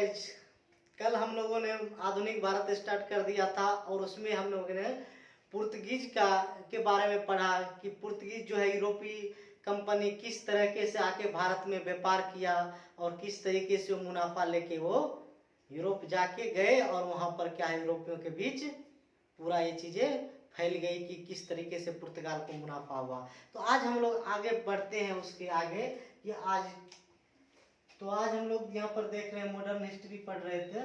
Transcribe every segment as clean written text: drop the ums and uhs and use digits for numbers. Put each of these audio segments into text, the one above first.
Guys, कल हम लोगों ने आधुनिक भारत स्टार्ट कर दिया था और उसमें हम लोगों ने पुर्तगीज के बारे में पढ़ा कि पुर्तगीज जो है यूरोपीय कंपनी किस तरीके से आके भारत में व्यापार किया और किस तरीके से वो मुनाफा लेके वो यूरोप जाके गए और वहां पर क्या है यूरोपियों के बीच पूरा ये चीजें फैल गई कि किस तरीके से पुर्तगाल को मुनाफा हुआ। तो आज हम लोग आगे बढ़ते हैं उसके आगे कि आज हम लोग यहाँ पर देख रहे हैं मॉडर्न हिस्ट्री पढ़ रहे थे।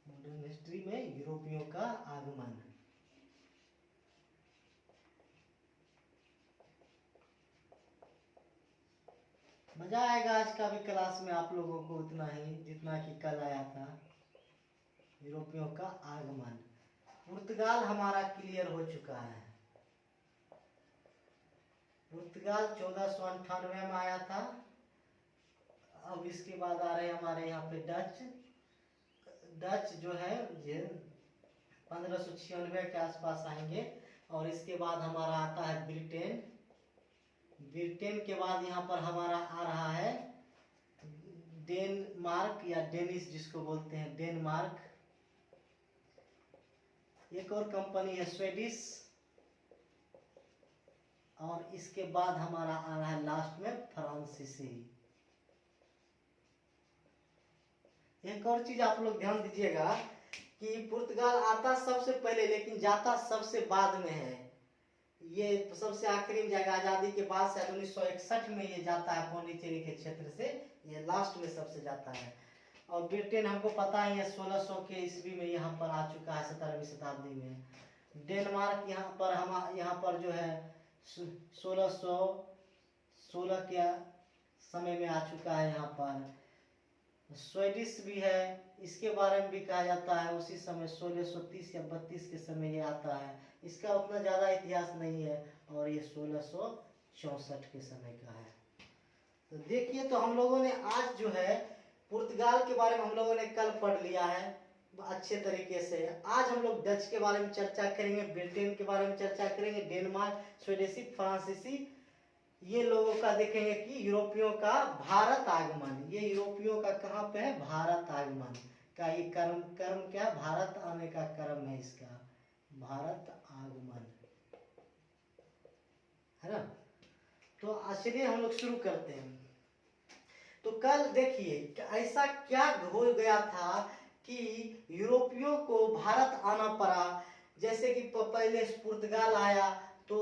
मॉडर्न हिस्ट्री में यूरोपियों का आगमन। मजा आएगा आज का भी क्लास में आप लोगों को उतना ही जितना कि कल आया था। यूरोपियों का आगमन, पुर्तगाल हमारा क्लियर हो चुका है। पुर्तगाल 1498 में आया था। अब इसके बाद आ रहे हैं हमारे यहाँ पे डच जो है ये 1596 के आसपास आएंगे। और इसके बाद हमारा आता है ब्रिटेन। ब्रिटेन के बाद यहाँ पर हमारा आ रहा है डेनमार्क या डेनिश जिसको बोलते हैं डेनमार्क। एक और कंपनी है स्वीडिश। और इसके बाद हमारा आ रहा है लास्ट में फ्रांसीसी। एक और चीज आप लोग ध्यान दीजिएगा कि पुर्तगाल आता सबसे पहले लेकिन जाता सबसे बाद में है। ये सबसे आखिरी में जाएगा आजादी के बाद से 1961 में ये जाता है पौंडीचेरी के क्षेत्र से, ये लास्ट में सबसे जाता है। और ब्रिटेन हमको पता ही है 1600 के ईस्वी में यहाँ पर आ चुका है 17वीं शताब्दी में। डेनमार्क यहाँ पर जो है 1616 के समय में आ चुका है यहाँ पर। स्वीडिश भी है, इसके बारे में भी कहा जाता है उसी समय 1630 या 32 के समय ये आता है। इसका उतना ज़्यादा इतिहास नहीं है और ये 1664 के समय का है। तो देखिए, तो हम लोगों ने आज जो है पुर्तगाल के बारे में हम लोगों ने कल पढ़ लिया है अच्छे तरीके से। आज हम लोग डच के बारे में चर्चा करेंगे, ब्रिटेन के बारे में चर्चा करेंगे, डेनमार्क, स्वीडिशी, फ्रांसीसी, ये लोगों का देखेंगे कि यूरोपियों का भारत आगमन। ये यूरोपियों का कहाँ पे है? भारत आगमन का ये कर्म क्या? भारत आने का कर्म है इसका, भारत आगमन, है ना। तो चलिए हम लोग शुरू करते हैं। तो कल देखिए ऐसा क्या हो गया था कि यूरोपियों को भारत आना पड़ा। जैसे कि पहले पुर्तगाल आया तो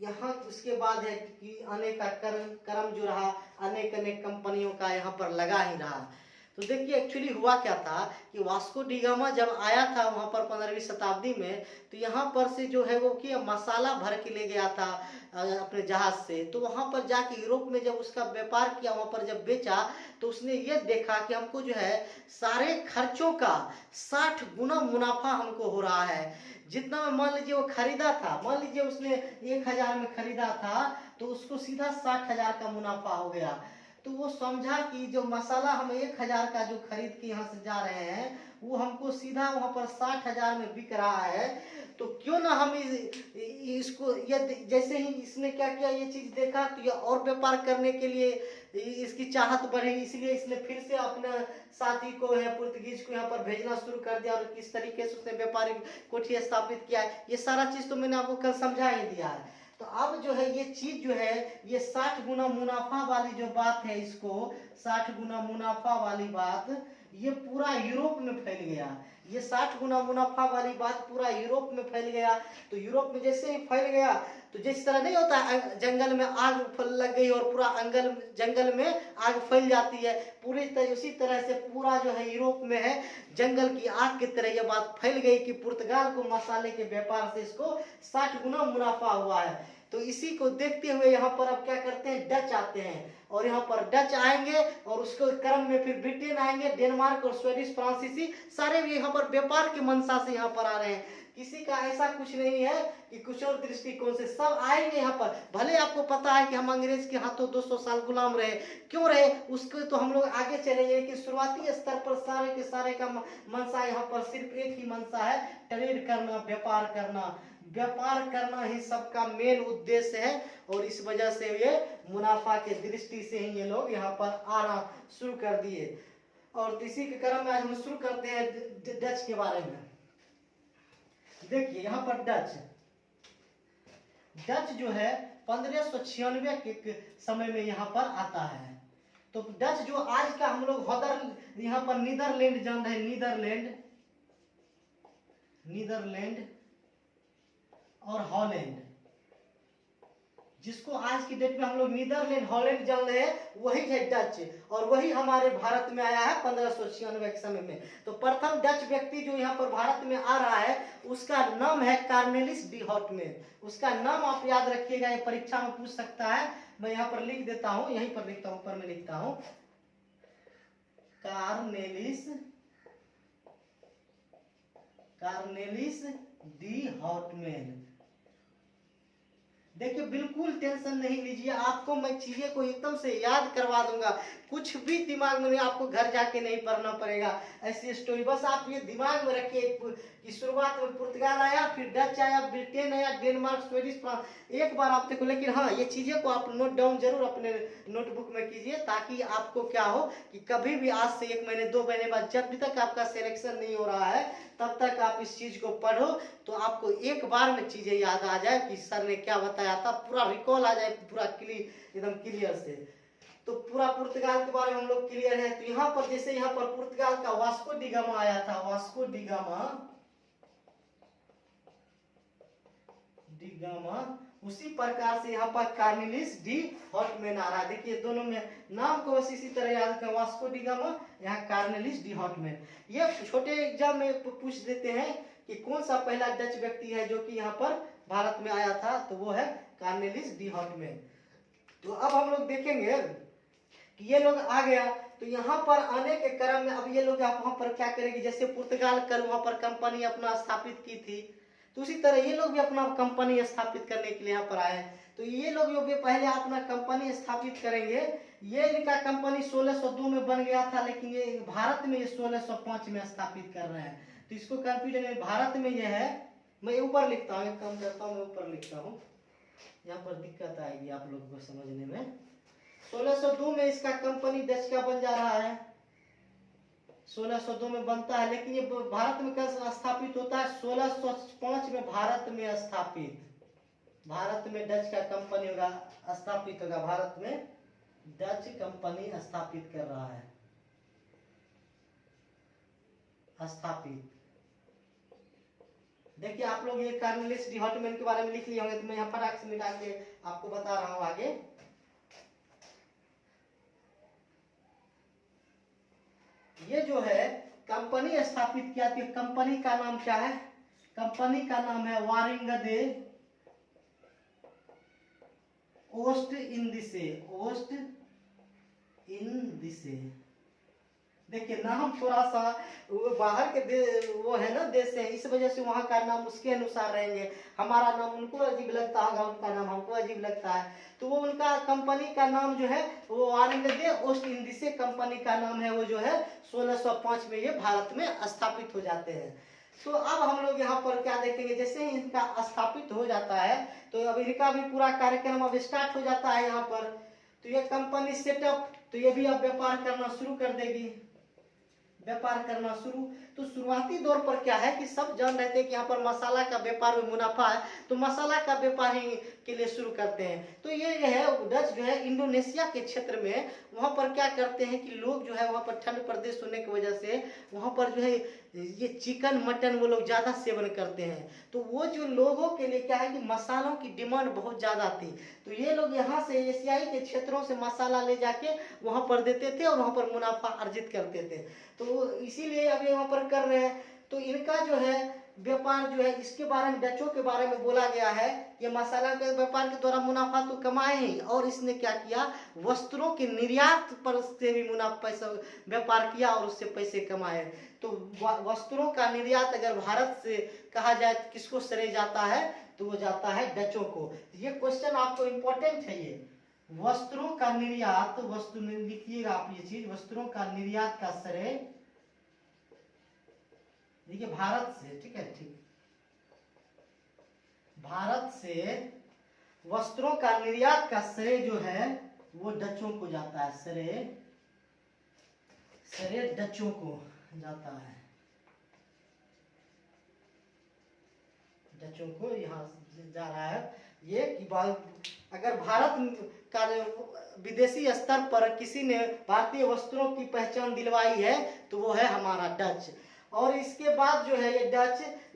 यहाँ उसके बाद है कि आने का कर्म जो रहा अनेक कंपनियों का यहाँ पर लगा ही रहा। तो देखिए एक्चुअली हुआ क्या था कि वास्को डी गामा जब आया था वहाँ पर 15वीं शताब्दी में, तो यहाँ पर से जो है वो कि मसाला भर के ले गया था अपने जहाज से। तो वहाँ पर जाके यूरोप में जब उसका व्यापार किया, वहाँ पर जब बेचा, तो उसने ये देखा कि हमको जो है सारे खर्चों का 60 गुना मुनाफा हमको हो रहा है। जितना मान लीजिए वो खरीदा था, मान लीजिए उसने 1000 में खरीदा था तो उसको सीधा 60,000 का मुनाफा हो गया। तो वो समझा कि जो मसाला हम 1000 का जो खरीद के यहाँ से जा रहे हैं वो हमको सीधा वहाँ पर 60,000 में बिक रहा है। तो क्यों ना हम इसको ये जैसे ही इसने क्या किया, ये चीज देखा तो ये और व्यापार करने के लिए इसकी चाहत बढ़ी, इसलिए इसने फिर से अपने साथी को है पुर्तगीज को यहाँ पर भेजना शुरू कर दिया और किस तरीके से उसने व्यापारिक कोठी स्थापित किया है, ये सारा चीज तो मैंने आपको कल समझा ही दिया है। तो अब जो है ये चीज जो है ये 60 गुना मुनाफा वाली जो बात है, इसको 60 गुना मुनाफा वाली बात ये पूरा यूरोप में फैल गया। ये 60 गुना मुनाफा वाली बात पूरा यूरोप में फैल गया। तो यूरोप में जैसे ही फैल गया तो जिस तरह नहीं होता है जंगल में आग लग गई और पूरा जंगल में आग फैल जाती है, पूरी तरह उसी तरह से पूरा जो है यूरोप में है जंगल की आग की तरह ये बात फैल गई कि पुर्तगाल को मसाले के व्यापार से इसको 60 गुना मुनाफा हुआ है। तो इसी को देखते हुए यहाँ पर अब क्या करते हैं, डच आते हैं और यहाँ पर डच आएंगे और उसके क्रम में फिर ब्रिटेन आएंगे, डेनमार्क और स्वीडिश, फ्रांसीसी, सारे भी यहाँ पर व्यापार की मंशा से यहाँ पर आ रहे हैं। किसी का ऐसा कुछ नहीं है कि कुछ और दृष्टिकोण से सब आएंगे यहाँ पर। भले आपको पता है कि हम अंग्रेज के हाथों 200 साल गुलाम रहे, क्यों रहे उसको तो हम लोग आगे चलेंगे कि शुरुआती स्तर पर सारे के सारे का मंशा यहाँ पर सिर्फ एक ही मंशा है, ट्रेड करना, व्यापार करना। व्यापार करना ही सबका मेन उद्देश्य है, और इस वजह से ये मुनाफा के दृष्टि से ही ये लोग यहाँ पर आना शुरू कर दिए। और इसी के क्रम में आज हम शुरू करते हैं डच के बारे में। देखिए यहाँ पर डच जो है 1596 के समय में यहाँ पर आता है। तो डच जो आज का हम लोग यहाँ पर नीदरलैंड जान रहे हैं, नीदरलैंड और हॉलैंड, जिसको आज की डेट में हम लोग नीदरलैंड हॉलैंड जान रहे हैं, वही है डच, और वही हमारे भारत में आया है 1596 के समय में। तो प्रथम डच व्यक्ति जो यहाँ पर भारत में आ रहा है उसका नाम है कार्नेलिस डी हॉटमैन। उसका नाम आप याद रखिएगा, ये परीक्षा में पूछ सकता है। मैं यहाँ पर लिख देता हूँ, यहीं पर लिखता हूँ, ऊपर में लिखता हूँ कार्नेलिस डी हॉटमैन। देखिए बिल्कुल टेंशन नहीं लीजिए, आपको मैं चीजें को एकदम से याद करवा दूंगा, कुछ भी दिमाग में नहीं, आपको घर जाके नहीं पढ़ना पड़ेगा ऐसी स्टोरी। बस आप ये दिमाग में रखिए कि शुरुआत में पुर्तगाल आया, फिर डच आया, ब्रिटेन आया, डेनमार्क, स्वीडिश, फ्रांस, एक बार आप देखो। लेकिन हाँ, ये चीजें को आप नोट डाउन जरूर अपने नोटबुक में कीजिए, ताकि आपको क्या हो कि कभी भी आज से 1 महीने 2 महीने बाद जब तक आपका सिलेक्शन नहीं हो रहा है तब तक आप इस चीज को पढ़ो, तो आपको एक बार में चीजें याद आ जाए कि सर ने क्या बताया था, पूरा रिकॉल आ जाए, पूरा एकदम क्लियर से। तो पूरा पुर्तगाल के बारे में हम लोग क्लियर है। तो यहाँ पर जैसे यहाँ पर पुर्तगाल का वास्को डी गामा आया था, वास्को डी गामा, उसी प्रकार से यहाँ पर कार्नेलिस डी हॉटमैन आ रहा है। देखिए दोनों में नाम को बस इसी तरह याद करें, वास्को डी गामा, यहाँ कार्नेलिस डी हॉटमैन। ये छोटे एग्जाम में पूछ देते हैं कि कौन सा पहला डच व्यक्ति है जो कि यहाँ पर भारत में आया था, तो वो है कार्नेलिस डी हॉटमैन। तो अब हम लोग देखेंगे कि ये लोग आ गया, तो यहाँ पर आने के क्रम में अब ये लोग वहां पर क्या करेंगे, जैसे पुर्तगाल कल वहां पर कंपनी अपना स्थापित की थी, तो उसी तरह ये लोग भी अपना कंपनी स्थापित करने के लिए यहाँ पर आए। तो ये लोग जो भी पहले अपना कंपनी स्थापित करेंगे, ये इनका कंपनी 1602 में बन गया था, लेकिन ये भारत में ये 1605 में स्थापित कर रहे हैं। तो इसको कंफ्यूजन है, भारत में ये है, मैं ऊपर लिखता हूँ, एक काम करता हूँ, मैं ऊपर लिखता हूँ, यहाँ पर दिक्कत आएगी आप लोगों को समझने में। 1602 में इसका कंपनी डच का बन जा रहा है, 1602 में बनता है, लेकिन ये भारत में कैसे स्थापित होता है, 1605 में भारत में स्थापित, भारत में डच का कंपनी होगा, स्थापित होगा, भारत में डच कंपनी स्थापित कर रहा है, स्थापित। देखिए आप लोग ये कार्नेलिस डी हॉटमैन के बारे में लिख लिए होंगे, तो मैं यहाँ फटाक से मिटा के आपको बता रहा हूँ आगे। ये जो है कंपनी स्थापित किया थी, कंपनी का नाम क्या है, कंपनी का नाम है वारिंगदे ओस्ट इंडिसे। देखिए नाम थोड़ा सा वो बाहर के वो है ना देश है, इस वजह से वहाँ का नाम उसके अनुसार रहेंगे। हमारा नाम उनको अजीब लगता होगा, उनका नाम हमको अजीब लगता है, तो वो उनका कंपनी का नाम जो है वो वारिंगदे ओस्ट इंडिसे कंपनी का नाम है, वो जो है 1605 में ये भारत में स्थापित हो जाते हैं। तो अब हम लोग यहाँ पर क्या देखेंगे, जैसे ही इनका स्थापित हो जाता है तो अब इनका भी पूरा कार्यक्रम अब स्टार्ट हो जाता है यहाँ पर। तो ये कंपनी सेटअप, तो ये भी अब व्यापार करना शुरू कर देगी, व्यापार करना शुरू। तो शुरुआती दौर पर क्या है कि सब जान रहे थे कि यहाँ पर मसाला का व्यापार में मुनाफा है, तो मसाला का व्यापार ही के लिए शुरू करते हैं। तो ये है डच जो है इंडोनेशिया के क्षेत्र में, वहाँ पर क्या करते हैं कि लोग जो है वहाँ पर ठंड प्रदेश होने की वजह से वहाँ पर जो है ये चिकन मटन वो लोग ज़्यादा सेवन करते हैं। तो वो जो लोगों के लिए क्या है कि मसालों की डिमांड बहुत ज़्यादा थी, तो ये लोग यहाँ से एशियाई के क्षेत्रों से मसाला ले जाके वहाँ पर देते थे और वहाँ पर मुनाफा अर्जित करते थे। तो इसीलिए अभी वहाँ पर कर रहे हैं। तो इनका जो है व्यापार जो है, इसके बारे में डचों के बारे में बोला गया है, ये मसाला के व्यापार के द्वारा मुनाफा तो कमाए ही, और इसने क्या किया, वस्त्रों के निर्यात पर से भी मुनाफा पैसा व्यापार किया और उससे पैसे कमाए। तो वस्त्रों का निर्यात अगर भारत से कहा जाए तो किसको श्रेय जाता है, तो वो जाता है डचों को। ये क्वेश्चन आपको इम्पोर्टेंट है, ये वस्त्रों का निर्यात, वस्तु लिखिएगा आप ये चीज, वस्त्रों का निर्यात का श्रेय देखिए भारत से, ठीक है, ठीक। भारत से वस्त्रों का निर्यात का श्रेय जो है वो डचों को जाता है। श्रेय डचों को जाता है, डचों को यहाँ जा रहा है ये कि अगर भारत का विदेशी स्तर पर किसी ने भारतीय वस्त्रों की पहचान दिलवाई है तो वो है हमारा डच। और इसके बाद जो है ये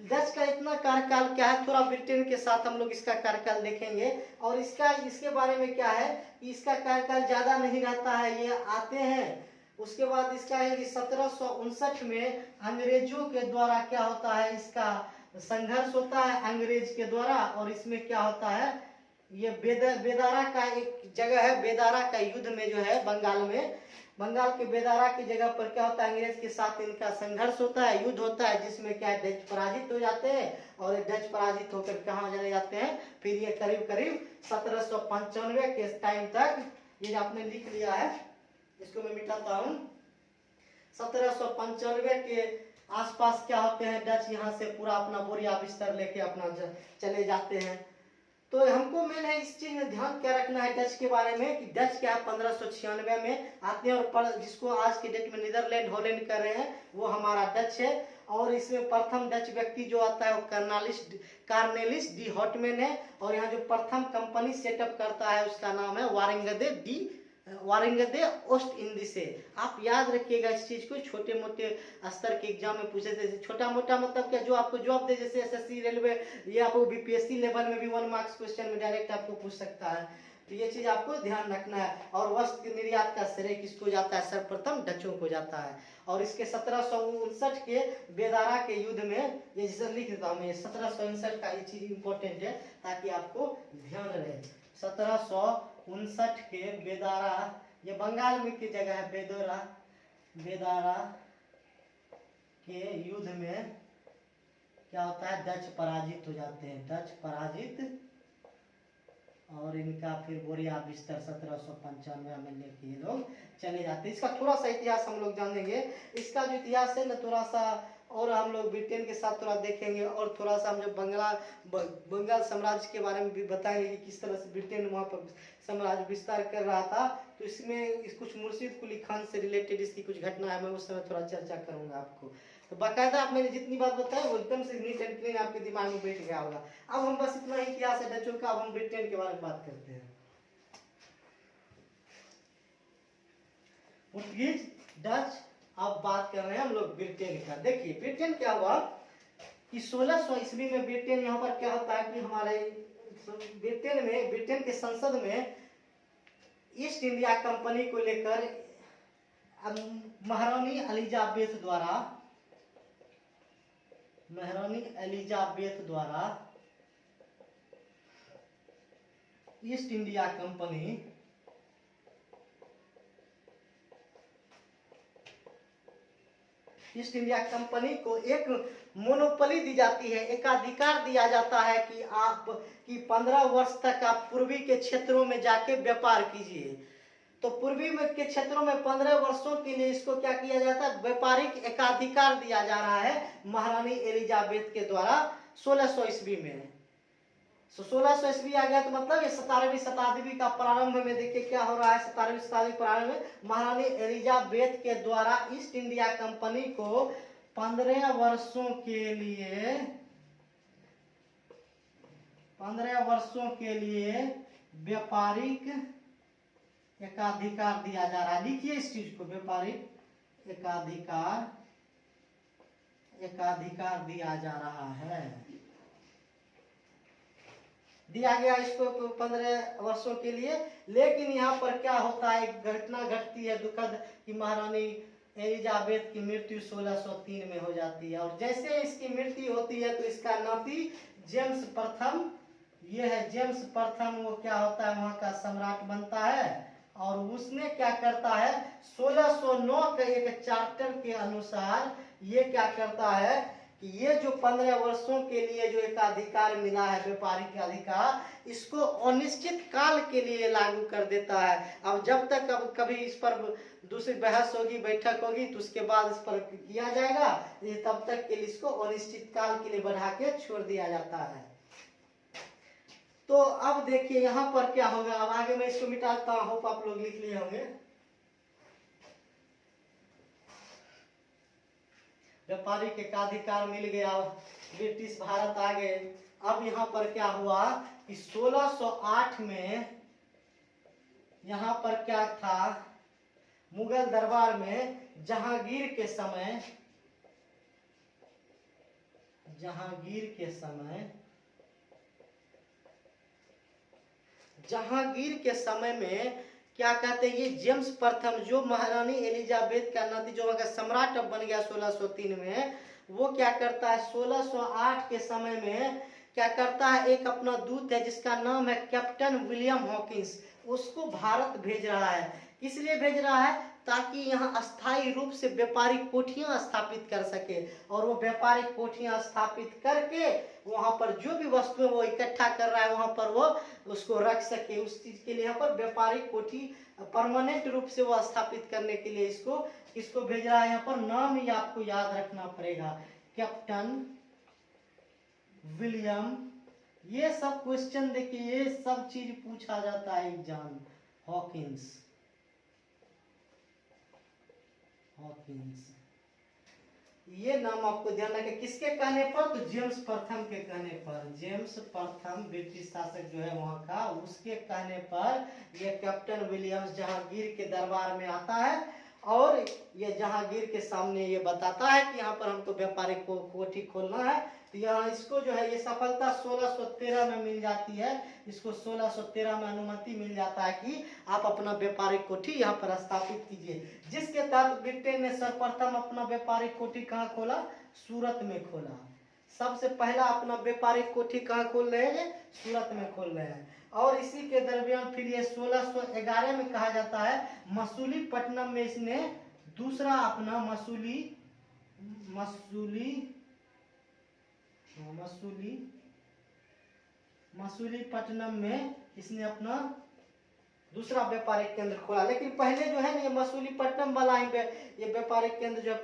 डच का इतना कार्यकाल क्या है, थोड़ा ब्रिटेन के साथ हम लोग इसका कार्यकाल देखेंगे। और इसके बारे में क्या है कि इसका कार्यकाल ज्यादा नहीं रहता है, ये आते हैं। उसके बाद इसका है कि 1759 में अंग्रेजों के द्वारा क्या होता है, इसका संघर्ष होता है अंग्रेज के द्वारा। और इसमें क्या होता है, ये बेदारा का एक जगह है, बेदारा का युद्ध में जो है बंगाल के बेदारा की जगह पर क्या होता है, अंग्रेज के साथ इनका संघर्ष होता है, युद्ध होता है, जिसमें क्या है डच पराजित हो जाते हैं। और डच पराजित होकर कहाँ चले जाते हैं, फिर ये करीब 1795 के टाइम तक, ये आपने लिख लिया है, इसको मैं मिटाता हूँ। 1795 के आसपास क्या होते हैं, डच यहाँ से पूरा अपना बोरिया बिस्तर लेके अपना चले जाते हैं। तो हमको मैंने है इस चीज में ध्यान क्या रखना है डच के बारे में कि डच क्या है 1596 में आते हैं। और जिसको आज के डेट में नीदरलैंड हॉलैंड कर रहे हैं वो हमारा डच है। और इसमें प्रथम डच व्यक्ति जो आता है वो कार्नेलिस डी हॉटमैन है। और यहाँ जो प्रथम कंपनी सेटअप करता है उसका नाम है वारिंगदे ओस्ट इंडिस है। आप याद रखिएगा इस चीज को, छोटे मोटे स्तर के एग्जाम में पूछे थे। छोटा मोटा मतलब क्या, जो आपको जॉब दे, जैसे एसएससी रेलवे, ये आपको बीपीएससी लेवल में भी 1 मार्क्स क्वेश्चन में डायरेक्ट आपको पूछ सकता है। तो ये चीज आपको ध्यान रखना है। और वस्त्र निर्यात का श्रेय किसको जाता है, सर्वप्रथम डचों को जाता है। और इसके 1759 के बेदारा के युद्ध में, ये जिसे लिख देता हूँ मैं, 1759 का ये चीज इंपॉर्टेंट है ताकि आपको ध्यान रहे। 1759 के बेदारा, ये बंगाल में की जगह है, बेदारा के युद्ध में क्या होता है, डच पराजित हो जाते हैं, डच पराजित। और इनका फिर बोरिया बिस्तर 1795 में लेके ये लोग चले जाते हैं। इसका थोड़ा सा इतिहास हम लोग जानेंगे। इसका जो इतिहास है ना थोड़ा सा, और हम लोग ब्रिटेन के साथ थोड़ा देखेंगे। और थोड़ा सा हम जब बंगाल साम्राज्य के बारे में भी बताएंगे कि किस तरह से ब्रिटेन वहाँ पर साम्राज्य विस्तार कर रहा था। तो इसमें कुछ मुर्शिद कुली खान से रिलेटेड इसकी कुछ घटना है, मैं उस समय थोड़ा चर्चा करूंगा आपको। तो बाकायदा आप मैंने जितनी बात बताया वो एकदम से नीट एंड क्लीन आपके दिमाग में बैठ गया होगा। अब हम बस इतना ही इतिहास है डचों का, अब हम ब्रिटेन के बारे में बात करते हैं। पुर्तगीज, डच, अब बात कर रहे हैं हम लोग ब्रिटेन का। देखिए ब्रिटेन क्या हुआ कि 1600 ईस्वी में ब्रिटेन, यहाँ पर क्या होता है कि हमारे ब्रिटेन के संसद में ईस्ट इंडिया कंपनी को लेकर महारानी एलिजाबेथ द्वारा ईस्ट इंडिया कंपनी को एक मोनोपोली दी जाती है, एकाधिकार दिया जाता है कि 15 वर्ष तक आप पूर्वी के क्षेत्रों में जाके व्यापार कीजिए। तो पूर्वी में के क्षेत्रों में 15 वर्षों के लिए इसको क्या किया जाता है, व्यापारिक एकाधिकार दिया जा रहा है महारानी एलिजाबेथ के द्वारा 1600 ईस्वी में। 1600 ईस्वी आ गया तो मतलब ये 17वीं शताब्दी का प्रारंभ में देखिए क्या हो रहा है। 17वीं शताब्दी प्रारंभ में महारानी एलिजाबेथ के द्वारा ईस्ट इंडिया कंपनी को 15 वर्षों के लिए व्यापारिक एकाधिकार दिया जा रहा है। लिखिए इस चीज को, व्यापारिक एकाधिकार दिया जा रहा है, दिया गया इसको 15 वर्षों के लिए। लेकिन यहाँ पर क्या होता है, एक घटना घटती है दुखद कि महारानी एलिजाबेथ की मृत्यु 1603 में हो जाती है। और जैसे इसकी मृत्यु होती है तो इसका नाती जेम्स प्रथम, ये है जेम्स प्रथम, वो क्या होता है वहाँ का सम्राट बनता है। और उसने क्या करता है, 1609 के एक चार्टर के अनुसार ये क्या करता है कि ये जो 15 वर्षों के लिए जो एक अधिकार मिला है व्यापारिक अधिकार, इसको अनिश्चित काल के लिए लागू कर देता है। अब जब तक अब कभी इस पर दूसरी बहस होगी, बैठक होगी, तो उसके बाद इस पर किया जाएगा, तब तक के लिए इसको अनिश्चित काल के लिए बढ़ा के छोड़ दिया जाता है। तो अब देखिए यहाँ पर क्या होगा। अब आगे मैं इसको मिटाता हूँ, होप आप लोग लिख लिए होंगे। व्यापारिक एकाधिकार मिल गया, ब्रिटिश भारत आ गए। अब यहाँ पर क्या हुआ कि 1608 में यहाँ पर क्या था, मुगल दरबार में जहांगीर के समय जहांगीर के समय में क्या कहते हैं, ये जेम्स प्रथम जो महारानी एलिजाबेथ का नाती जो अगर सम्राट अब बन गया 1603 में, वो क्या करता है 1608 के समय में क्या करता है, एक अपना दूत है जिसका नाम है कैप्टन विलियम हॉकिंस, उसको भारत भेज रहा है। इसलिए भेज रहा है ताकि यहाँ अस्थायी रूप से व्यापारिक कोठियां स्थापित कर सके, और वो व्यापारिक कोठियां स्थापित करके वहां पर जो भी वस्तुएं वो इकट्ठा कर रहा है वहां पर वो उसको रख सके। उस चीज के लिए यहाँ पर व्यापारिक कोठी परमानेंट रूप से वो स्थापित करने के लिए इसको भेज रहा है। यहाँ पर नाम ही आपको याद रखना पड़ेगा, कैप्टन विलियम। ये सब क्वेश्चन देखिए, ये सब चीज पूछा जाता है एग्जाम। हॉकिंस ये नाम आपको ध्यान रखें। किसके कहने पर, तो जेम्स प्रथम के कहने पर। जेम्स प्रथम ब्रिटिश शासक जो है वहां का, उसके कहने पर ये कैप्टन विलियम्स जहांगीर के दरबार में आता है और ये जहांगीर के सामने ये बताता है कि यहाँ पर हमको व्यापारिक कोठी खोलना है। तो यहाँ इसको जो है ये सफलता 1613 में मिल जाती है। इसको 1613 में अनुमति मिल जाता है कि आप अपना व्यापारिक कोठी यहाँ पर स्थापित कीजिए, जिसके तहत ब्रिटेन ने सर्वप्रथम अपना व्यापारिक कोठी कहाँ खोला, सूरत में खोला। सबसे पहला अपना व्यापारिक कोठी कहाँ खोल रहे हैं, सूरत में खोल रहे हैं। और इसी के दरमियान फिर ये 1611 में कहा जाता है मसूलीपट्टनम में इसने दूसरा अपना मसूलीपट्टनम में इसने अपना दूसरा व्यापारिक केंद्र खोला। लेकिन पहले जो है ना ये मसूलीपट्टनम वाला ये व्यापारिक केंद्र जो है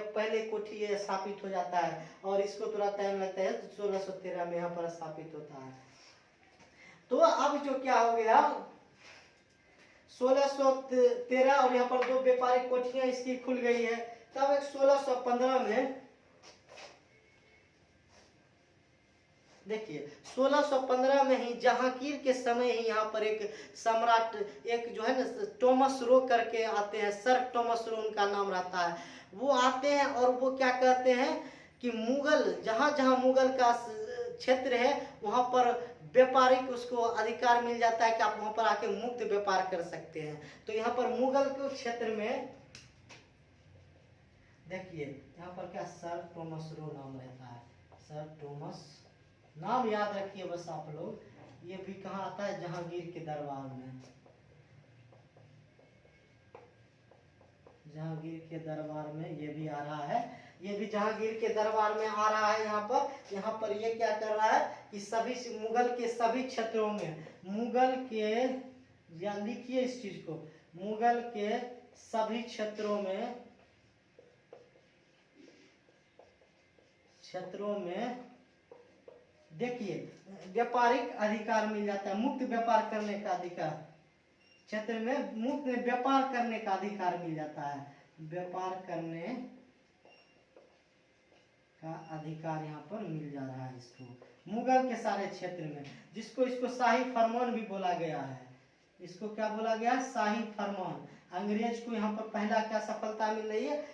पहले कोठी ये स्थापित हो जाता है और इसको थोड़ा टाइम लगता है, 1613 में यहाँ पर स्थापित होता है। तो अब जो क्या हो गया 1613 और यहाँ पर दो व्यापारिक कोठियां इसकी खुल गई है। तब एक 1615 में देखिए 1615 में ही जहांगीर के समय ही यहाँ पर एक सम्राट एक जो है ना टॉमस रो करके आते हैं, सर टॉमस रो उनका नाम रहता है। वो आते हैं और वो क्या कहते हैं कि मुगल जहाँ जहाँ मुगल का क्षेत्र है वहाँ पर व्यापारिक उसको अधिकार मिल जाता है कि आप वहाँ पर आके मुक्त व्यापार कर सकते हैं। तो यहाँ पर मुगल के क्षेत्र में देखिए यहाँ पर क्या सर टॉमस रो नाम रहता है, सर टॉमस नाम याद रखिए बस आप लोग। ये भी कहाँ आता है, जहांगीर के दरबार में। जहांगीर के दरबार में ये भी आ रहा है, ये भी जहांगीर के दरबार में आ रहा है। यहाँ पर ये क्या कर रहा है कि सभी मुगल के सभी क्षेत्रों में, मुगल के या लिखिए इस चीज को, मुगल के सभी क्षेत्रों में देखिए व्यापारिक अधिकार मिल जाता है, मुक्त व्यापार करने का अधिकार, क्षेत्र में मुक्त व्यापार करने का अधिकार मिल जाता है। व्यापार करने का अधिकार यहाँ पर मिल जा रहा है इसको मुगल के सारे क्षेत्र में, इसको शाही फरमान भी बोला गया है। इसको क्या बोला गया है, शाही फरमान। अंग्रेज को यहाँ पर पहला क्या सफलता मिल रही है,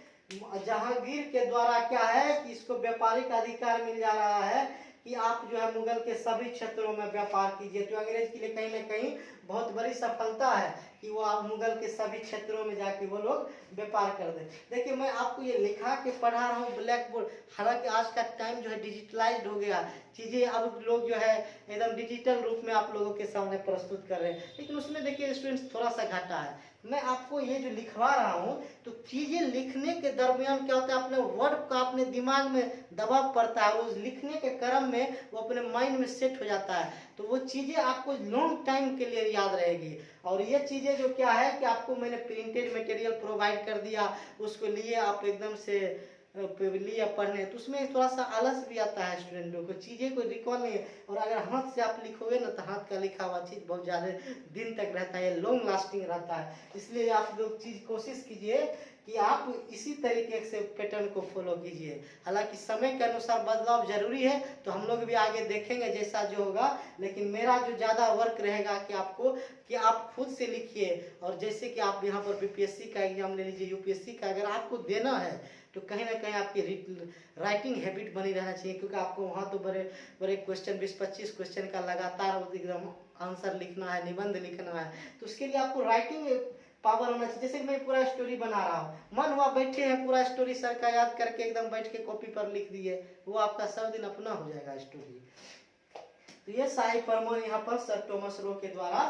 जहांगीर के द्वारा क्या है कि इसको व्यापारिक अधिकार मिल जा रहा है कि आप जो है मुगल के सभी क्षेत्रों में व्यापार कीजिए। तो अंग्रेज के लिए कहीं ना कहीं बहुत बड़ी सफलता है कि वो आप मुगल के सभी क्षेत्रों में जाके वो लोग व्यापार कर दें। देखिए मैं आपको ये लिखा के पढ़ा रहा हूँ ब्लैक बोर्ड, हालांकि आज का टाइम जो है डिजिटलाइज्ड हो गया, चीज़ें अब लोग जो है एकदम डिजिटल रूप में आप लोगों के सामने प्रस्तुत कर रहे हैं, लेकिन उसमें देखिए स्टूडेंट्स थोड़ा सा घाटा है। मैं आपको ये जो लिखवा रहा हूँ तो चीज़ें लिखने के दरमियान क्या होता है, अपने वर्ड का अपने दिमाग में दबाव पड़ता है, उस लिखने के क्रम में वो अपने माइंड में सेट हो जाता है, तो वो चीज़ें आपको लॉन्ग टाइम के लिए याद रहेगी। और ये चीज़ें जो क्या है कि आपको मैंने प्रिंटेड मटेरियल प्रोवाइड कर दिया, उसको लिए आप एकदम से लिया पढ़ने, तो उसमें थोड़ा सा आलस भी आता है स्टूडेंटों को, चीज़ें को रिकॉल नहीं। और अगर हाथ से आप लिखोगे ना, तो हाथ का लिखा हुआ चीज़ बहुत ज़्यादा दिन तक रहता है, लॉन्ग लास्टिंग रहता है। इसलिए आप लोग चीज़ कोशिश कीजिए कि आप इसी तरीके से पैटर्न को फॉलो कीजिए। हालांकि समय के अनुसार बदलाव जरूरी है, तो हम लोग भी आगे देखेंगे जैसा जो होगा, लेकिन मेरा जो ज़्यादा वर्क रहेगा कि आपको कि आप खुद से लिखिए। और जैसे कि आप यहाँ पर बीपीएससी का एग्जाम ले लीजिए, यूपीएससी का अगर आपको देना है, तो कहीं ना कहीं आपकी राइटिंग हैबिट बनी रहना चाहिए, क्योंकि आपको वहाँ तो बड़े बड़े क्वेश्चन 20-25 क्वेश्चन का लगातार एकदम आंसर लिखना है, निबंध लिखना है। तो उसके लिए आपको राइटिंग पावर होना चाहिए। जैसे कि मैं पूरा स्टोरी बना रहा हूँ, मन हुआ बैठे हैं पूरा स्टोरी सर का याद करके एकदम बैठ के कॉपी पर लिख दिए, वो आपका सब दिन अपना हो जाएगा स्टोरी। तो ये शाही फरमान यहाँ पर सर टॉमस रो के द्वारा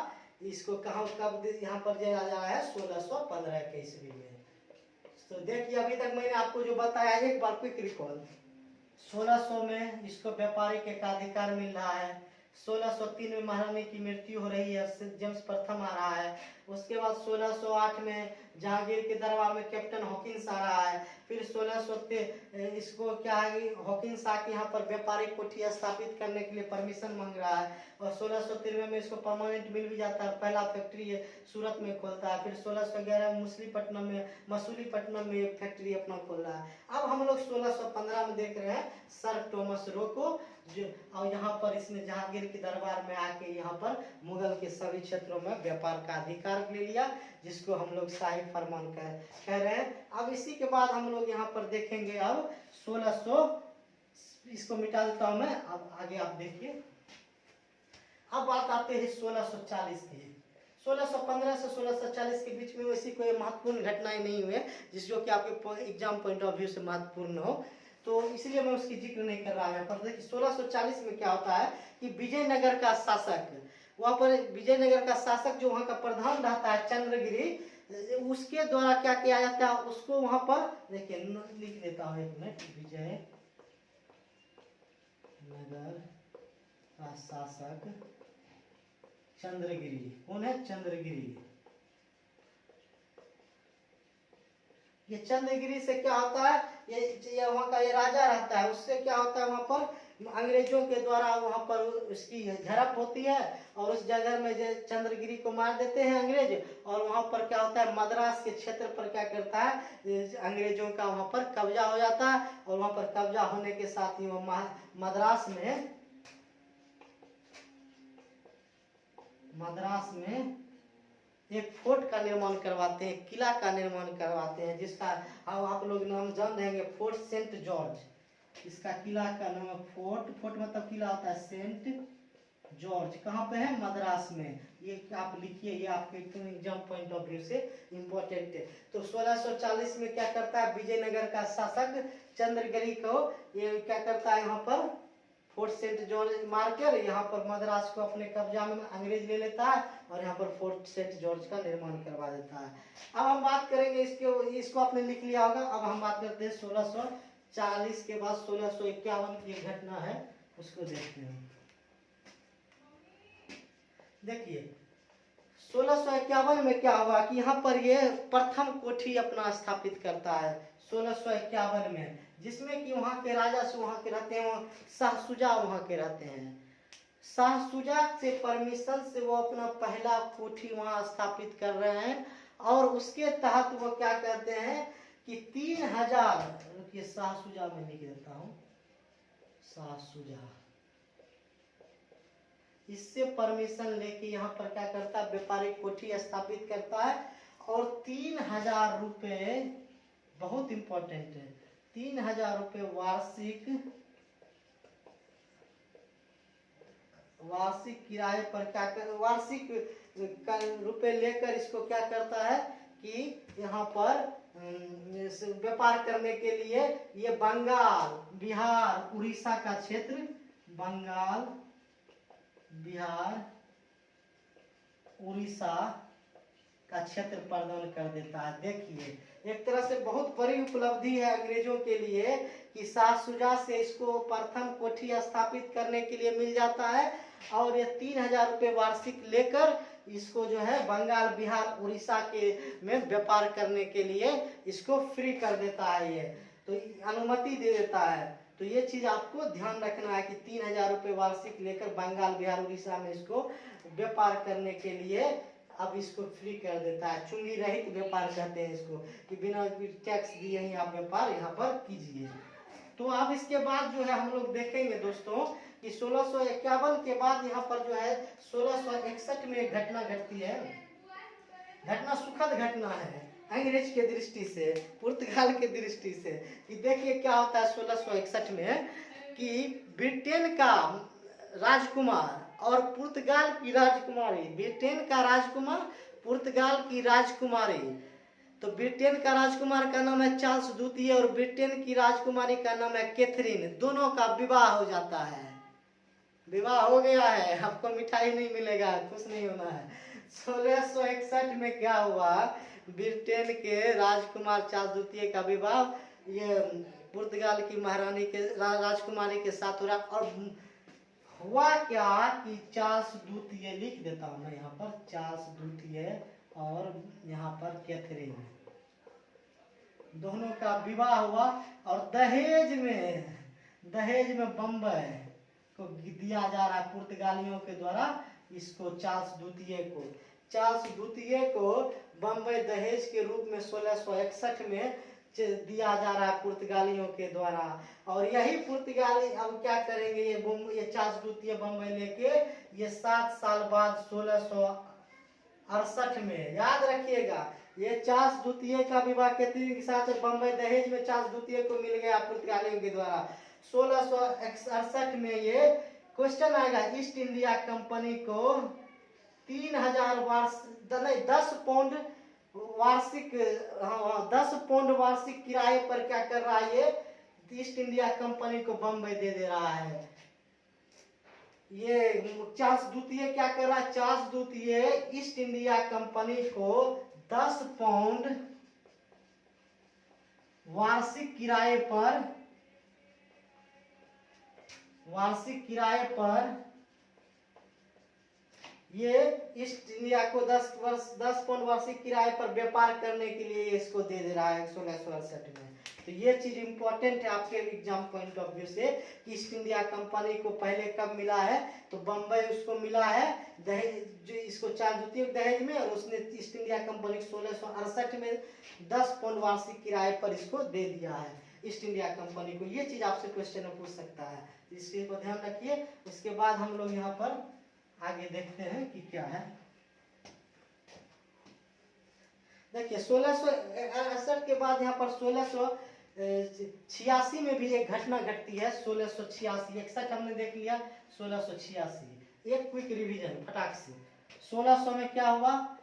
इसको कहाँ कब यहाँ पर दिया जा रहा है, 1615 के ईस्वी में। तो देखिए अभी तक मैंने आपको जो बताया, एक बार क्विक रिकॉल। 1600 में इसको व्यापारिक एकाधिकार मिल रहा है। 1603 में महारानी की मृत्यु हो रही है, जेम्स प्रथम आ रहा है। उसके बाद 1608 में जहांगीर के दरबार में कैप्टन हॉकिंस आ रहा है। फिर 1603 इसको क्या है, हॉकिंस आके यहाँ पर व्यापारिक कोठी स्थापित करने के लिए परमिशन मांग रहा है। और 1693 में इसको परमानेंट मिल भी जाता है, पहला फैक्ट्री है सूरत में खोलता है। फिर 1611 में मसूलीपट्टनम में एक फैक्ट्री अपना खोल रहा है। अब हम लोग 1615 में देख रहे हैं सर टॉमस रो को, जो और यहाँ पर इसने जहांगीर के दरबार में आके यहाँ पर मुगल के सभी क्षेत्रों में व्यापार का अधिकार ले लिया, जिसको हम लोग शाही फरमान कह रहे हैं। अब इसी के बाद हम लोग यहाँ पर देखेंगे अब 1600, इसको मिटा देता हूँ मैं, अब आगे आप देखिए। अब बात आते हैं 1640 की। 1615 से 1640 के बीच में वैसी कोई महत्वपूर्ण घटनाएं नहीं हुई जिसको कि आपके एग्जाम पॉइंट ऑफ व्यू से महत्वपूर्ण हो, तो इसलिए मैं उसकी जिक्र नहीं कर रहा है। पर देखिए 1640 में क्या होता है कि विजयनगर का शासक, वहाँ पर विजयनगर का शासक जो वहाँ का प्रधान रहता है चंद्रगिरी, उसके द्वारा क्या किया जाता है, उसको वहाँ पर देखिए लिख देता हूँ एक मिनट। विजयनगर का शासक चंद्रगिरी, कौन है, चंद्रगिरी। ये चंद्रगिरी से क्या होता है, ये वहाँ का ये राजा रहता है, उससे क्या होता है, वहाँ पर अंग्रेजों के द्वारा वहाँ पर उसकी झड़प होती है, और उस जगह में जो चंद्रगिरी को मार देते हैं अंग्रेज। और वहाँ पर क्या होता है, मद्रास के क्षेत्र पर क्या करता है, अंग्रेजों का वहाँ पर कब्जा हो जाता है। और वहाँ पर कब्जा होने के साथ ही वो मद्रास में एक फोर्ट का निर्माण करवाते हैं, किला का निर्माण करवाते हैं, जिसका आप लोग नाम जान रहे हैं, फोर्ट सेंट जॉर्ज। इसका किला का नाम है फोर्ट मतलब किला होता है सेंट जॉर्ज। कहाँ पे है, मद्रास में। ये आप लिखिए, ये आपके एग्जाम पॉइंट ऑफ व्यू से इम्पोर्टेंट है। तो 1640 में क्या करता है, विजयनगर का शासक चंद्रगिरी को ये क्या करता है, यहाँ पर फोर्ट सेंट जॉर्ज मारकर यहाँ पर मद्रास को अपने कब्जा में अंग्रेज ले लेता है, और यहाँ पर फोर्ट सेंट जॉर्ज का निर्माण करवा देता है। अब हम बात करेंगे इसको आपने लिख लिया होगा। अब हम बात करते हैं 1640 के बाद 1651 की घटना है, उसको देखते हैं। देखिए 1651 में क्या हुआ कि यहाँ पर ये प्रथम कोठी अपना स्थापित करता है 1651 में, जिसमें कि वहाँ के राजा से वहाँ के रहते हैं, शाह शुजा वहाँ के रहते हैं। शाह शुजा से परमिशन से वो अपना पहला कोठी वहाँ स्थापित कर रहे हैं। और उसके तहत वो क्या कहते हैं कि 3000, रुकिए शाह शुजा में लिख देता हूँ, शाह शुजा इससे परमिशन लेके यहाँ पर क्या करता है, व्यापारिक कोठी स्थापित करता है। और 3000 रुपये, बहुत इंपॉर्टेंट है, 3000 रुपये वार्षिक किराए पर क्या कर, वार्षिक रुपए लेकर इसको क्या करता है कि यहाँ पर व्यापार करने के लिए ये बंगाल, बिहार, उड़ीसा का क्षेत्र, बंगाल, बिहार, उड़ीसा का क्षेत्र प्रदान कर देता है। देखिए एक तरह से बहुत बड़ी उपलब्धि है अंग्रेजों के लिए कि शाह शुजा से इसको प्रथम कोठी स्थापित करने के लिए मिल जाता है। और ये 3000 रुपये वार्षिक लेकर इसको जो है बंगाल, बिहार, उड़ीसा के में व्यापार करने के लिए इसको फ्री कर देता है ये। तो अनुमति दे देता है। तो ये चीज आपको ध्यान रखना है कि 3000 रुपये वार्षिक लेकर बंगाल, बिहार, उड़ीसा में इसको व्यापार करने के लिए अब इसको फ्री कर देता है। चुंगी रहित व्यापार कहते हैं इसको, कि बिना टैक्स दिए ही आप व्यापार यहाँ पर कीजिए। तो अब इसके बाद जो है हम लोग देखेंगे दोस्तों कि 1651 के बाद यहाँ पर जो है 1661 में एक घटना घटती है। घटना सुखद घटना है अंग्रेज के दृष्टि से, पुर्तगाल के दृष्टि से, कि देखिए क्या होता है 1661 में कि ब्रिटेन का राजकुमार और पुर्तगाल की राजकुमारी, ब्रिटेन का राजकुमार, पुर्तगाल की राजकुमारी, तो ब्रिटेन का राजकुमार का नाम है चार्ल्स द्वितीय और ब्रिटेन की राजकुमारी का नाम है कैथरीन, दोनों का विवाह हो जाता है। विवाह हो गया है, आपको मिठाई नहीं मिलेगा, खुश नहीं होना है। 1661 में क्या हुआ, ब्रिटेन के राजकुमार चार्ल्स द्वितीय का विवाह ये पुर्तगाल की महारानी के राजकुमारी के साथ हो रहा। और हुआ क्या कि चार्ल्स द्वितीय, लिख देता हूं मैं यहाँ पर, चार्ल्स द्वितीय और यहाँ पर कैथरीन, दोनों का विवाह हुआ। और दहेज में बम्बई को दिया जा रहा है पुर्तगालियों के द्वारा इसको, चार्ल्स द्वितीय को बम्बई दहेज के रूप में 1661 में दिया जा रहा है पुर्तगालियों के द्वारा। और यही पुर्तगाली अब क्या करेंगे, ये चार्ल्स द्वितीय बम्बई लेके ये 7 साल बाद 1668 में, याद रखिएगा, ये चार्ल्स द्वितीय का विवाह कैथरीन के साथ बम्बई दहेज में चार्ल्स द्वितीय को मिल गया पुर्तगालियों के द्वारा। 1668 में ये क्वेश्चन आएगा, ईस्ट इंडिया कंपनी को 10 पाउंड वार्षिक, 10 पाउंड वार्षिक किराए पर क्या कर रहा है, ये ईस्ट इंडिया कंपनी को बम्बई दे रहा है। ये चार्ल्स द्वितीय क्या कर रहा है, चार्ल्स द्वितीय ईस्ट इंडिया कंपनी को 10 पाउंड वार्षिक किराए पर ये ईस्ट इंडिया को 10 पाउंड वार्षिक किराए पर व्यापार करने के लिए इसको दे रहा है 1668 में। तो ये चीज इंपॉर्टेंट है आपके एग्जाम पॉइंट ऑफ व्यू से कि ईस्ट इंडिया कंपनी को पहले कब मिला है, तो बम्बई उसको मिला है दहेज, जो इसको चार्ल्स द्वितीय दहेज में, और उसने ईस्ट इंडिया कंपनी 1668 में 10 पाउंड वार्षिक किराए पर इसको दे दिया है ईस्ट इंडिया कंपनी को। ये चीज आपसे क्वेश्चन में पूछ सकता है, इस चीज को ध्यान रखिए। उसके बाद हम लोग यहाँ पर आगे देखते हैं कि क्या है। देखिए 1668 के बाद यहाँ पर 1686 में भी एक घटना घटती है। 1686, 61 हमने देख लिया, 1686 एक क्विक रिवीजन फटाक से। 1600 में क्या हुआ,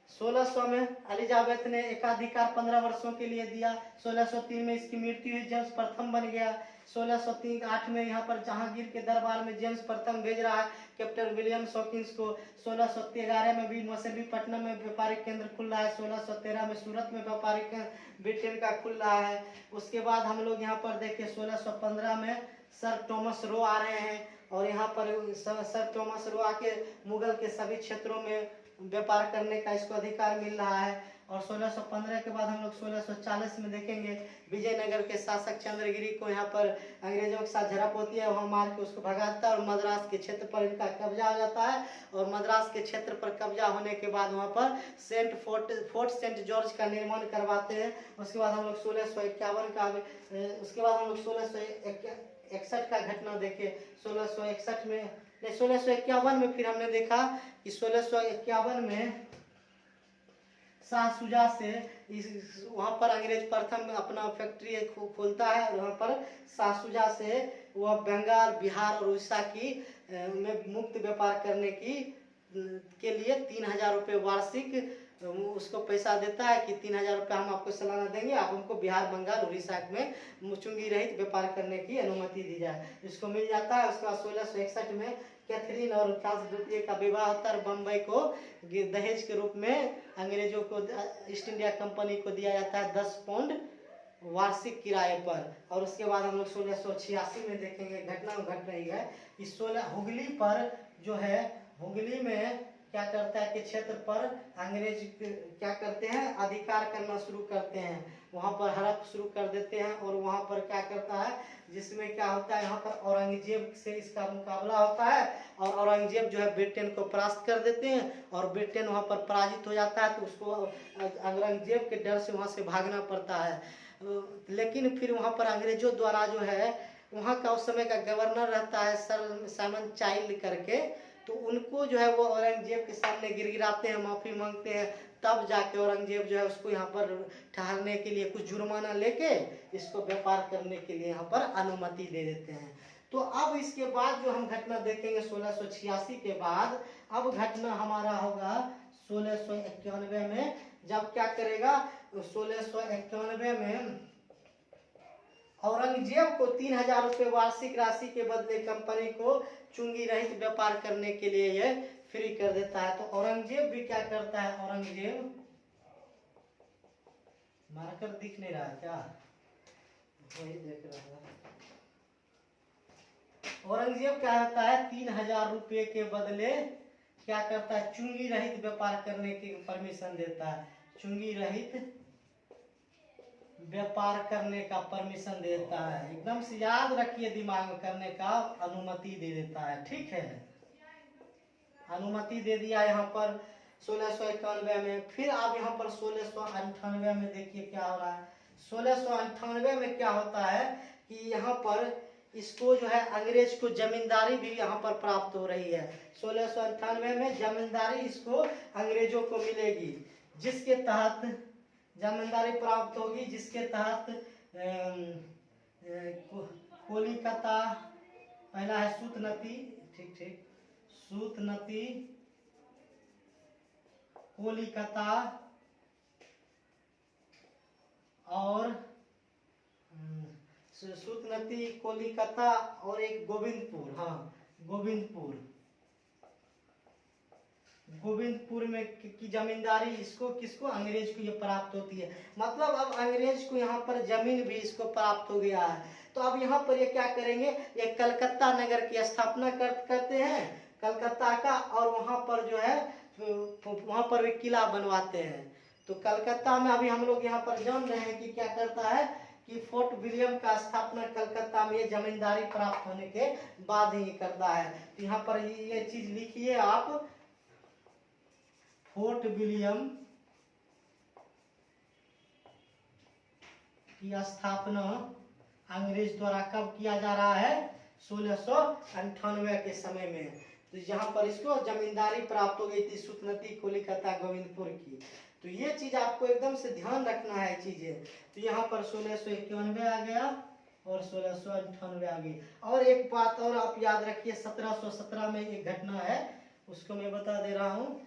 1600 में एलिजाबेथ ने एकाधिकार 15 वर्षों के लिए दिया। 1603 में इसकी मृत्यु हुई, जेम्स प्रथम बन गया। 1608 में यहाँ पर जहांगीर के दरबार में जेम्स प्रथम भेज रहा है कैप्टन विलियम हॉकिंस को। 1613 में भी मछलीपट्टनम में व्यापारिक केंद्र खुल रहा है। 1613 में सूरत में व्यापारिक ब्रिटेन का खुल रहा है। उसके बाद हम लोग यहाँ पर देखिए 1615 में सर टॉमस रो आ रहे हैं और यहाँ पर सर टॉमस रो आके मुगल के सभी क्षेत्रों में व्यापार करने का इसको अधिकार मिल रहा है। और 1615 के बाद हम लोग 1640 में देखेंगे विजयनगर के शासक चंद्रगिरी को यहाँ पर अंग्रेजों के साथ झड़प होती है, वहाँ मार के उसको भगाता है और मद्रास के क्षेत्र पर इनका कब्जा हो जाता है। और मद्रास के क्षेत्र पर कब्जा होने के बाद वहाँ पर फोर्ट सेंट जॉर्ज का निर्माण करवाते हैं। उसके बाद हम लोग 1651 का, उसके बाद हम लोग 1661 का घटना देखे। 1661 में 1651 में फिर हमने देखा कि 1651 में शाह शुजा से वहाँ पर अंग्रेज प्रथम अपना फैक्ट्री खोलता है और वहाँ पर शाह शुजा से वह बंगाल, बिहार और उड़ीसा की में मुक्त व्यापार करने के लिए 3000 रुपये वार्षिक उसको पैसा देता है कि 3000 रुपये हम आपको सालाना देंगे, आप हमको बिहार, बंगाल, उड़ीसा में चुंगी रहित व्यापार करने की अनुमति दी जाए। इसको मिल जाता है। उसके बाद 1661 में कैथरीन और चार्ल्स द्वितीय का विवाह होता है। बम्बई को दहेज के रूप में अंग्रेजों को ईस्ट इंडिया कंपनी को दिया जाता है 10 पाउंड वार्षिक किराए पर। और उसके बाद हम लोग 1686 में देखेंगे घटना घट रही है कि हुगली पर जो है, हुगली में क्या करता है कि क्षेत्र पर अंग्रेज क्या करते हैं, अधिकार करना शुरू करते हैं, वहां पर हड़प शुरू कर देते हैं। और वहां पर क्या करता है, जिसमें क्या होता है, यहाँ पर औरंगजेब से इसका मुकाबला होता है और औरंगजेब जो है ब्रिटेन को परास्त कर देते हैं और ब्रिटेन वहां पर पराजित हो जाता है। तो उसको औरंगजेब के डर से वहां से भागना पड़ता है। लेकिन फिर वहां पर अंग्रेजों द्वारा जो है, वहाँ का उस समय का गवर्नर रहता है सर साइमन चाइल्ड करके, तो उनको जो है वो औरंगजेब के सामने गिड़गिड़ाते हैं, माफ़ी मांगते हैं। तब जाके औरंगजेब जो है उसको यहाँ पर ठहरने के लिए कुछ जुर्माना लेके इसको व्यापार करने के लिए यहाँ पर अनुमति दे देते हैं। तो अब इसके बाद जो हम घटना देखेंगे 1686 के बाद, अब घटना हमारा होगा 1691 में। जब क्या करेगा, 1691 में औरंगजेब को 3000 रुपये वार्षिक राशि के बदले कंपनी को चुंगी रहित व्यापार करने के लिए यह फ्री कर देता है। तो औरंगजेब भी क्या करता है, औरंगजेब मार्कर दिख नहीं रहा है क्या, वही देख रहा है। औरंगजेब क्या करता है, 3000 रुपये के बदले क्या करता है, चुंगी रहित व्यापार करने की परमिशन देता है। चुंगी रहित व्यापार करने का परमिशन देता है, एकदम से याद रखिए, दिमाग में करने का अनुमति दे देता है। ठीक है, अनुमति दे दिया यहाँ पर 1691 में। फिर आप यहाँ पर 1698 में देखिए क्या हो रहा है। 1698 में क्या होता है कि यहाँ पर इसको जो है अंग्रेज को जमींदारी भी यहाँ पर प्राप्त हो रही है। 1698 में जमींदारी इसको अंग्रेजों को मिलेगी, जिसके तहत जमींदारी प्राप्त होगी, जिसके तहत कोलिकता, पहला है सूतनती, ठीक ठीक, सूतनती, कोलिकता और सूतनती, कोलिकता और एक गोविंदपुर, हाँ गोविंदपुर में की जमींदारी इसको किसको, अंग्रेज को ये प्राप्त होती है। मतलब अब अंग्रेज को यहाँ पर जमीन भी इसको प्राप्त हो गया है। तो अब यहाँ पर ये क्या करेंगे, ये कलकत्ता नगर की स्थापना करते हैं, कलकत्ता का, और वहाँ पर जो है वहाँ पर भी किला बनवाते हैं। तो कलकत्ता में अभी हम लोग यहाँ पर जान रहे हैं कि क्या करता है कि फोर्ट विलियम का स्थापना कलकत्ता में ये जमींदारी प्राप्त होने के बाद ही करता है। तो यहाँ पर ये चीज लिखिए आप, फोर्ट विलियम की स्थापना अंग्रेज द्वारा कब किया जा रहा है, 1698 के समय में। तो यहाँ पर इसको जमींदारी प्राप्त हो गई थी सूतनती, कोलिकता, गोविंदपुर की। तो ये चीज आपको एकदम से ध्यान रखना है चीजें। तो यहाँ पर 1691 आ गया और 1698 आ गई। और एक बात और आप याद रखिए, 1717 में एक घटना है, उसको मैं बता दे रहा हूँ।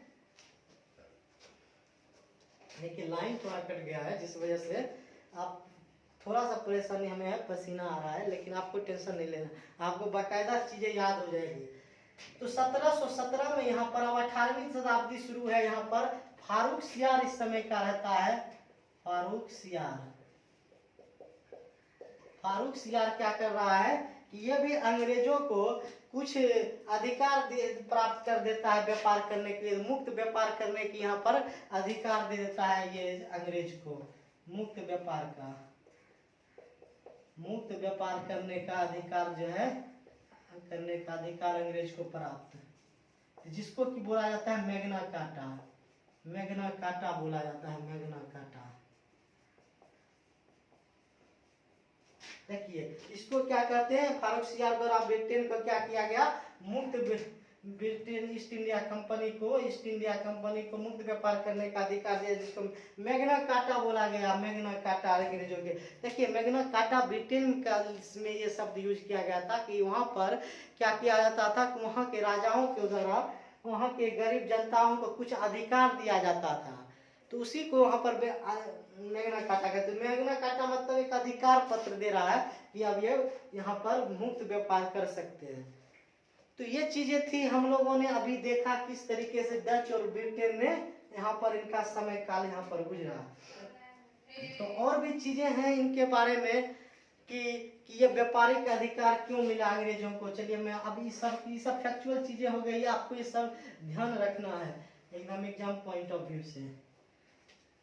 देखिए लाइन थोड़ा कट गया है, जिस वजह से आप थोड़ा सा परेशानी हमें है, पसीना आ रहा है, लेकिन आपको टेंशन नहीं लेना, आपको बाकायदा चीजें याद हो जाएगी। तो 1717 में यहाँ पर, अब 18वीं शताब्दी शुरू है, यहाँ पर फारूक सियार इस समय का रहता है। फारूक सियार क्या कर रहा है कि ये भी अंग्रेजों को कुछ अधिकार प्राप्त कर देता है व्यापार करने के लिए, मुक्त व्यापार करने की यहाँ पर अधिकार दे देता है ये अंग्रेज को, मुक्त व्यापार करने का अधिकार जो है, करने का अधिकार अंग्रेज को प्राप्त, जिसको कि बोला जाता है मैग्ना कार्टा बोला जाता है, मैग्ना कार्टा। देखिए इसको क्या कहते हैं, फारूक सियार द्वारा ब्रिटेन को क्या किया गया, मुक्त, ब्रिटेन ईस्ट इंडिया कंपनी को मुक्त व्यापार करने का अधिकार दिया, जिसको मैग्ना कार्टा बोला गया, मैग्ना कार्टा अंग्रेजों के। देखिए मैग्ना कार्टा ब्रिटेन का में ये शब्द यूज किया गया था कि वहाँ पर क्या किया जाता था कि वहाँ के राजाओं के द्वारा वहाँ के गरीब जनताओं को कुछ अधिकार दिया जाता था, तो उसी को वहाँ पर मैग्ना कार्टा कहते हैं। मैग्ना कार्टा मतलब एक अधिकार पत्र दे रहा है कि अब ये यहाँ पर मुक्त व्यापार कर सकते हैं। तो ये चीजें थी, हम लोगों ने अभी देखा किस तरीके से डच और ब्रिटेन ने यहाँ पर इनका समय काल यहाँ पर गुजरा। तो और भी चीजें हैं इनके बारे में कि कि ये व्यापारिक अधिकार क्यों मिला अंग्रेजों को। चलिए मैं अब ये सब फैक्चुअल चीजें हो गई, आपको ये सब ध्यान रखना है एकदम एग्जाम पॉइंट ऑफ व्यू से।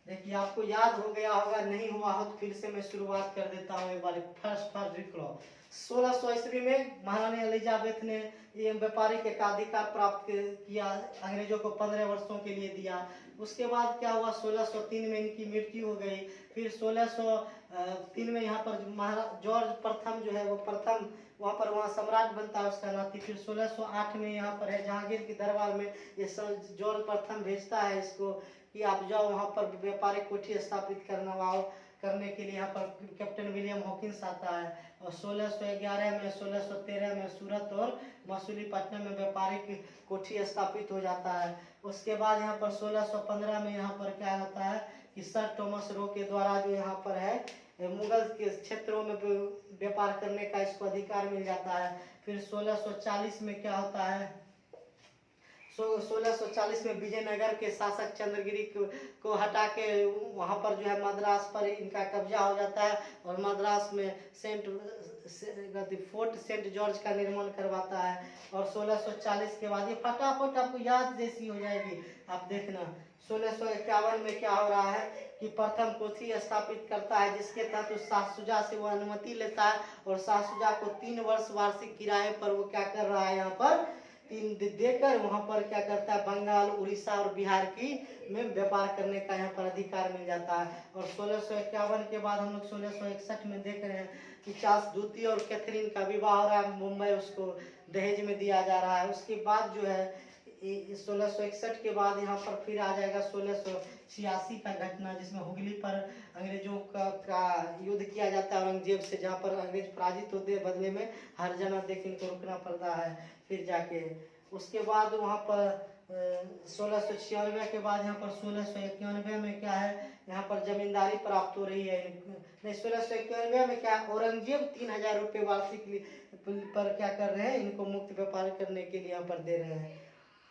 देखिए आपको याद हो गया होगा, नहीं हुआ हो तो फिर से मैं शुरुआत कर देता हूँ एक बार। फर्स्ट रिकॉल 1600 ईस्वी में महारानी एलिजाबेथ ने ये व्यापारिक एकाधिकार प्राप्त किया, अंग्रेजों को 15 वर्षों के लिए दिया। उसके बाद क्या हुआ, 1603 में इनकी मृत्यु हो गई। फिर 1603 में यहाँ पर महाराज जॉर्ज प्रथम जो है वो प्रथम वहाँ पर वहाँ सम्राट बनता है उसका नाती। फिर 1608 में यहाँ पर है जहांगीर के दरबार में ये जॉर्ज प्रथम भेजता है इसको कि आप जाओ वहाँ पर व्यापारिक कोठी स्थापित करने के लिए। यहाँ पर कैप्टन विलियम हॉकिंस आता है और 1611 में 1613 में सूरत और मसूलीपट्टनम में व्यापारिक कोठी स्थापित हो जाता है। उसके बाद यहाँ पर 1615 में यहाँ पर क्या होता है कि सर थॉमस रो के द्वारा जो यहाँ पर है मुगल के क्षेत्रों में व्यापार करने का इसको अधिकार मिल जाता है। फिर 1640 में क्या होता है, 1640 में विजयनगर के शासक चंद्रगिरी को हटा के वहाँ पर जो है मद्रास पर इनका कब्जा हो जाता है और मद्रास में फोर्ट सेंट जॉर्ज का निर्माण करवाता है। और 1640 के बाद ये फटाफट आपको याद जैसी हो जाएगी, आप देखना। 1651 में क्या हो रहा है कि प्रथम कोठी स्थापित करता है जिसके तहत शाह शुजा से वो अनुमति लेता है और शाह शुजा को 3 वर्ष वार्षिक किराए पर वो क्या कर रहा है यहाँ पर देकर वहां पर क्या करता है बंगाल, उड़ीसा और बिहार की में व्यापार करने का यहाँ पर अधिकार मिल जाता है। और 1651 के बाद हम लोग 1661 में देख रहे हैं कि चार्ल्स द्वितीय और कैथरीन का विवाह हो रहा है मुंबई, उसको दहेज में दिया जा रहा है। उसके बाद जो है 1661 के बाद यहाँ पर फिर आ जाएगा 1686 का घटना जिसमें हुगली पर अंग्रेजों का युद्ध किया जाता है औरंगजेब से, जहाँ पर अंग्रेज पराजित होते हैं, बदले में हर जना देख इनको रुकना पड़ता है फिर जाके। उसके बाद वहाँ पर 1696 के बाद यहाँ पर 1691 में क्या है, यहाँ पर जमींदारी प्राप्त हो रही है। नहीं 1691 में क्या औरंगजेब 3000 रुपये वार्षिक पर क्या कर रहे हैं, इनको मुक्त व्यापार करने के लिए यहाँ पर दे रहे हैं,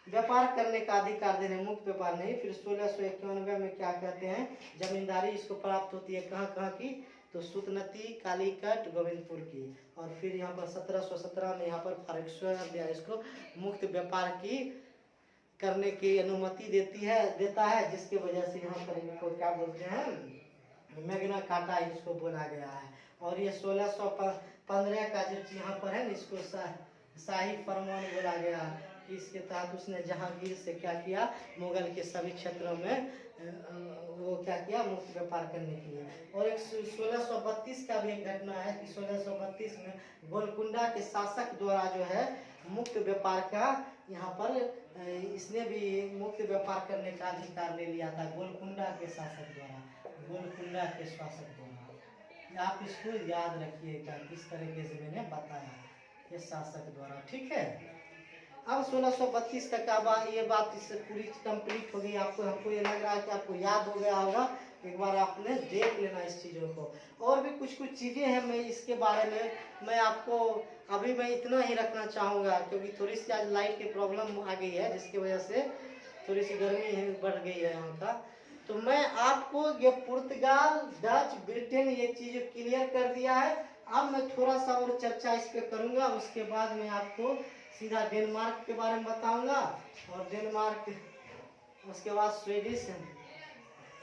व्यापार करने का अधिकार दे रहे हैं, मुक्त व्यापार नहीं। फिर 1691 में क्या कहते हैं, जमींदारी इसको प्राप्त होती है कहाँ कहाँ की, तो सुतनती, कालीकट, गोविंदपुर की। और फिर यहाँ पर 1717 में यहाँ पर फारक्सवाल इसको मुक्त व्यापार की करने की अनुमति देता है, जिसकी वजह से यहाँ पर इनको क्या बोलते हैं, मैग्ना कार्टा इसको बोला गया है। और ये 1615 का जो यहाँ पर है इसको शाही फरमान बोला गया है। इसके तहत उसने जहांगीर से क्या किया, मुगल के सभी क्षेत्रों में वो क्या किया, मुक्त व्यापार करने के लिए। और एक 1632 का भी एक घटना है कि 1632 में गोलकुंडा के शासक द्वारा जो है मुक्त व्यापार का यहाँ पर इसने भी मुक्त व्यापार करने का अधिकार ले लिया था, गोलकुंडा के शासक द्वारा, गोलकुंडा के शासक द्वारा। आप इसको याद रखिएगा किस तरीके से मैंने बताया, ये शासक द्वारा, ठीक है। अब 1632 तक का ये बात इससे पूरी कंप्लीट हो गई। आपको हमको ये लग रहा है कि आपको याद हो गया होगा, एक बार आपने देख लेना इस चीज़ों को। और भी कुछ चीज़ें हैं, मैं इसके बारे में मैं आपको अभी मैं इतना ही रखना चाहूँगा, क्योंकि थोड़ी सी आज लाइट की प्रॉब्लम आ गई है जिसकी वजह से थोड़ी सी गर्मी बढ़ गई है यहाँ का। तो मैं आपको ये पुर्तगाल, डच, ब्रिटेन ये चीज़ क्लियर कर दिया है। अब मैं थोड़ा सा और चर्चा इस पर करूँगा, उसके बाद मैं आपको सीधा डेनमार्क के बारे में बताऊंगा। और डेनमार्क उसके बाद स्वीडिश,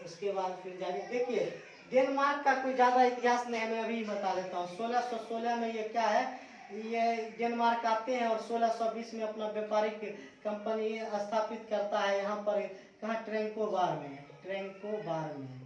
उसके बाद फिर जाके देखिए डेनमार्क का कोई ज़्यादा इतिहास नहीं है, मैं अभी बता देता हूँ। 1616 में ये क्या है, ये डेनमार्क आते हैं और 1620 में अपना व्यापारिक कंपनी स्थापित करता है यहाँ पर, कहाँ, ट्रैंकोबार में, ट्रैंकोबार में,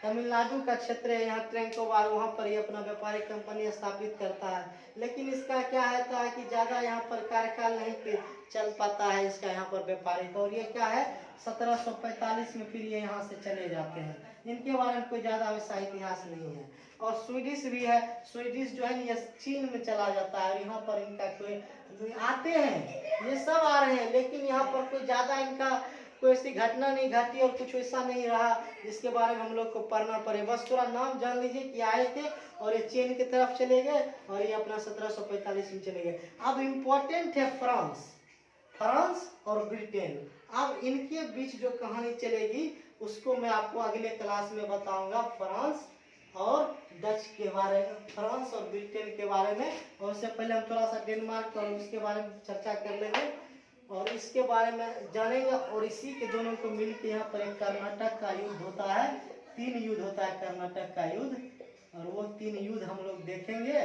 तमिलनाडु का क्षेत्र है यहाँ ट्रैंकोबार, वहाँ पर ये अपना व्यापारिक कंपनी स्थापित करता है। लेकिन इसका क्या रहता है कि ज़्यादा यहाँ पर कार्यकाल नहीं चल पाता है इसका यहाँ पर व्यापारिक। और ये क्या है 1745 में फिर ये यहाँ से चले जाते हैं, इनके बारे में कोई ज़्यादा वैसा इतिहास नहीं है। और स्वीडिश भी है, स्वीडिश जो है ये चीन में चला जाता है, यहाँ पर इनका कोई आते हैं, ये सब आ रहे हैं, लेकिन यहाँ पर कोई ज़्यादा इनका कोई ऐसी घटना नहीं घटी और कुछ ऐसा नहीं रहा जिसके बारे में हम लोग को पढ़ना पड़े। बस थोड़ा नाम जान लीजिए कि आए थे और ये चीन की तरफ चले गए और ये अपना 1745 में चले गए। अब इम्पोर्टेंट है फ्रांस और ब्रिटेन। अब इनके बीच जो कहानी चलेगी उसको मैं आपको अगले क्लास में बताऊंगा, फ्रांस और डच के बारे में, फ्रांस और ब्रिटेन के बारे में। और उससे पहले हम थोड़ा सा डेनमार्क और उसके बारे में चर्चा कर लेंगे और इसके बारे में जानेंगे। और इसी के दोनों को मिलकर यहाँ पर एक कर्नाटक का युद्ध होता है, 3 युद्ध होता है कर्नाटक का युद्ध, और वो 3 युद्ध हम लोग देखेंगे।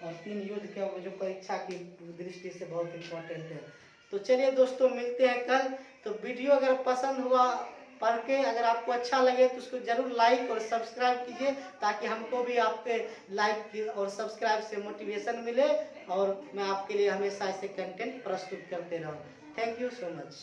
और 3 युद्ध के जो परीक्षा की दृष्टि से बहुत इम्पोर्टेंट है। तो चलिए दोस्तों, मिलते हैं कल। तो वीडियो अगर पसंद हुआ पढ़ के, अगर आपको अच्छा लगे तो उसको जरूर लाइक और सब्सक्राइब कीजिए, ताकि हमको भी आपके लाइक और सब्सक्राइब से मोटिवेशन मिले और मैं आपके लिए हमेशा ऐसे कंटेंट प्रस्तुत करते रहूँ। Thank you so much.